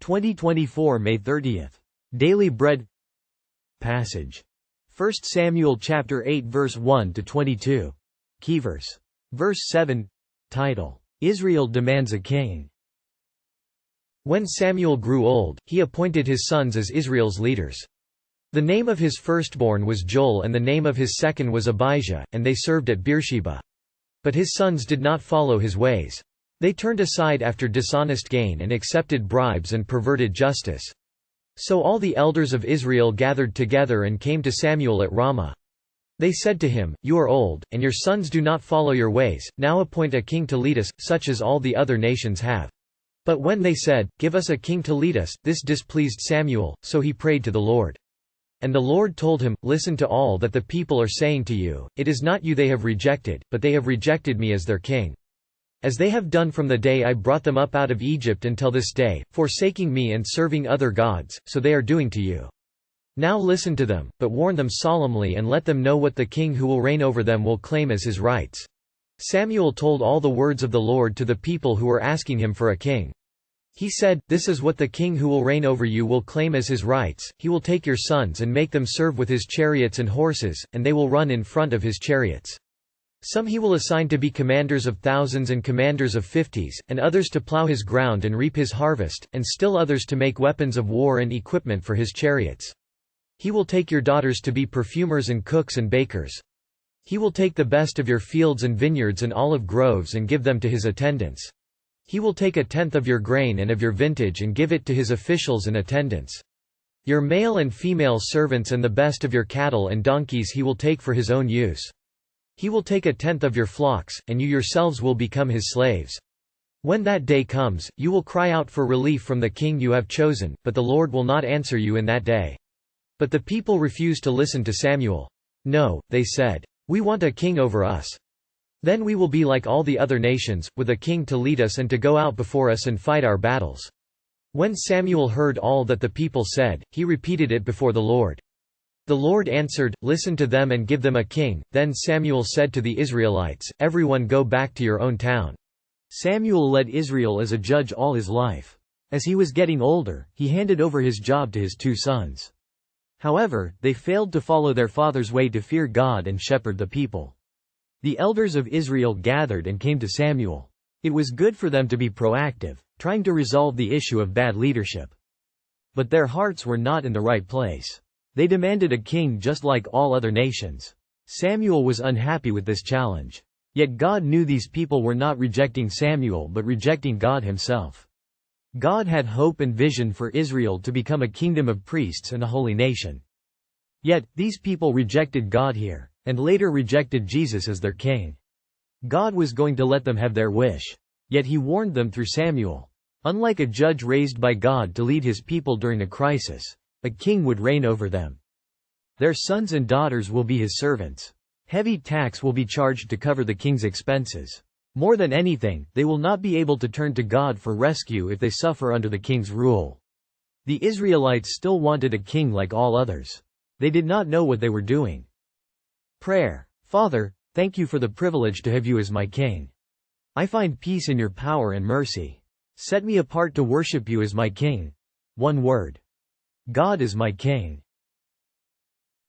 2024 May 30th. Daily Bread Passage. 1 Samuel chapter 8 verse 1 to 22. Keyverse. Verse 7. Title: Israel demands a king. When Samuel grew old, he appointed his sons as Israel's leaders. The name of his firstborn was Joel and the name of his second was Abijah, and they served at Beersheba. But his sons did not follow his ways. They turned aside after dishonest gain and accepted bribes and perverted justice. So all the elders of Israel gathered together and came to Samuel at Ramah. They said to him, "You are old, and your sons do not follow your ways, now appoint a king to lead us, such as all the other nations have." But when they said, "Give us a king to lead us," this displeased Samuel, so he prayed to the Lord. And the Lord told him, "Listen to all that the people are saying to you, it is not you they have rejected, but they have rejected me as their king. As they have done from the day I brought them up out of Egypt until this day, forsaking me and serving other gods, so they are doing to you. Now listen to them, but warn them solemnly and let them know what the king who will reign over them will claim as his rights." Samuel told all the words of the Lord to the people who were asking him for a king. He said, "This is what the king who will reign over you will claim as his rights. He will take your sons and make them serve with his chariots and horses, and they will run in front of his chariots. Some he will assign to be commanders of thousands and commanders of 50s, and others to plow his ground and reap his harvest, and still others to make weapons of war and equipment for his chariots. He will take your daughters to be perfumers and cooks and bakers. He will take the best of your fields and vineyards and olive groves and give them to his attendants. He will take a tenth of your grain and of your vintage and give it to his officials and attendants. Your male and female servants and the best of your cattle and donkeys he will take for his own use. He will take a tenth of your flocks, and you yourselves will become his slaves. When that day comes, you will cry out for relief from the king you have chosen, but the Lord will not answer you in that day." But the people refused to listen to Samuel. "No," they said, "we want a king over us. Then we will be like all the other nations, with a king to lead us and to go out before us and fight our battles." When Samuel heard all that the people said, he repeated it before the Lord. The Lord answered, "Listen to them and give them a king." Then Samuel said to the Israelites, "Everyone go back to your own town." Samuel led Israel as a judge all his life. As he was getting older, he handed over his job to his two sons. However, they failed to follow their father's way to fear God and shepherd the people. The elders of Israel gathered and came to Samuel. It was good for them to be proactive, trying to resolve the issue of bad leadership. But their hearts were not in the right place. They demanded a king just like all other nations. Samuel was unhappy with this challenge. Yet God knew these people were not rejecting Samuel but rejecting God himself. God had hope and vision for Israel to become a kingdom of priests and a holy nation. Yet, these people rejected God here, and later rejected Jesus as their king. God was going to let them have their wish. Yet he warned them through Samuel. Unlike a judge raised by God to lead his people during a crisis, a king would reign over them. Their sons and daughters will be his servants. Heavy tax will be charged to cover the king's expenses. More than anything, they will not be able to turn to God for rescue if they suffer under the king's rule. The Israelites still wanted a king like all others. They did not know what they were doing. Prayer. Father, thank you for the privilege to have you as my king. I find peace in your power and mercy. Set me apart to worship you as my king. One word. God is my king.